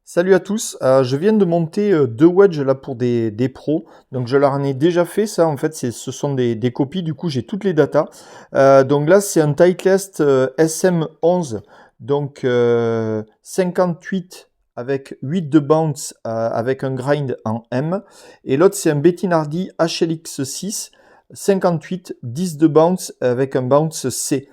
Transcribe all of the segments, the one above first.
Salut à tous, je viens de monter deux wedges là pour des pros, donc je leur en ai déjà fait ça en fait, ce sont des copies, du coup j'ai toutes les datas. Donc là c'est un Titleist SM11, donc 58 avec 8 de bounce avec un grind en M, et l'autre c'est un Bettinardi HLX6, 58, 10 de bounce avec un bounce C.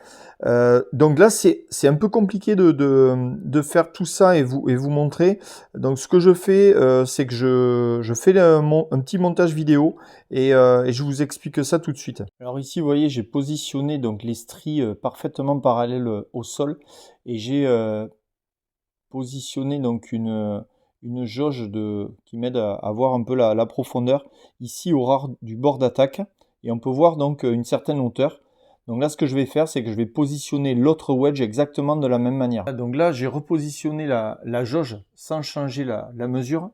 Donc là, c'est un peu compliqué de faire tout ça et vous montrer. Donc ce que je fais, c'est que je fais un petit montage vidéo et je vous explique ça tout de suite. Alors ici, vous voyez, j'ai positionné donc les stries parfaitement parallèles au sol et j'ai positionné donc une jauge qui m'aide à voir un peu la profondeur ici au ras du bord d'attaque et on peut voir donc une certaine hauteur. Donc là, ce que je vais faire, c'est que je vais positionner l'autre wedge exactement de la même manière. Donc là, j'ai repositionné la jauge sans changer la mesure.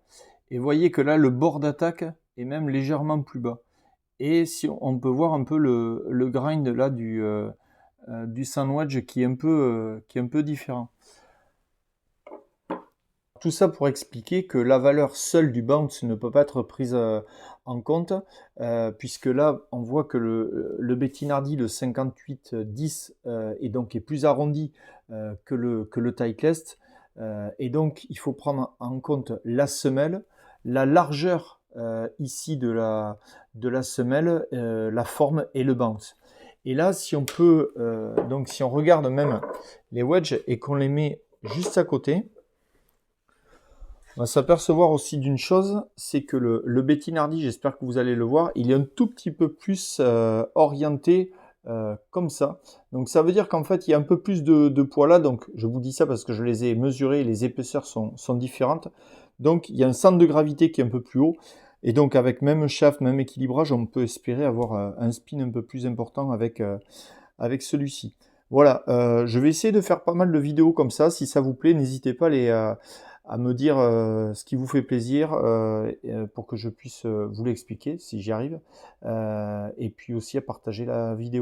Et vous voyez que là, le bord d'attaque est même légèrement plus bas. Et si on peut voir un peu le grind là du sand wedge qui est un peu différent. Tout ça pour expliquer que la valeur seule du bounce ne peut pas être prise en compte, puisque là, on voit que le Bettinardi, le 58-10, est plus arrondi que le Titleist. Et donc, il faut prendre en compte la semelle, la largeur ici de la semelle, la forme et le bounce. Et là, si on peut, donc si on regarde même les wedges et qu'on les met juste à côté, on va s'apercevoir aussi d'une chose, c'est que le Bettinardi, j'espère que vous allez le voir, il est un tout petit peu plus orienté comme ça. Donc ça veut dire qu'en fait, il y a un peu plus de poids là. Donc je vous dis ça parce que je les ai mesurés, les épaisseurs sont différentes. Donc il y a un centre de gravité qui est un peu plus haut. Et donc avec même shaft, même équilibrage, on peut espérer avoir un spin un peu plus important avec celui-ci. Voilà, je vais essayer de faire pas mal de vidéos comme ça. Si ça vous plaît, n'hésitez pas à me dire ce qui vous fait plaisir pour que je puisse vous l'expliquer si j'y arrive. Et puis aussi à partager la vidéo.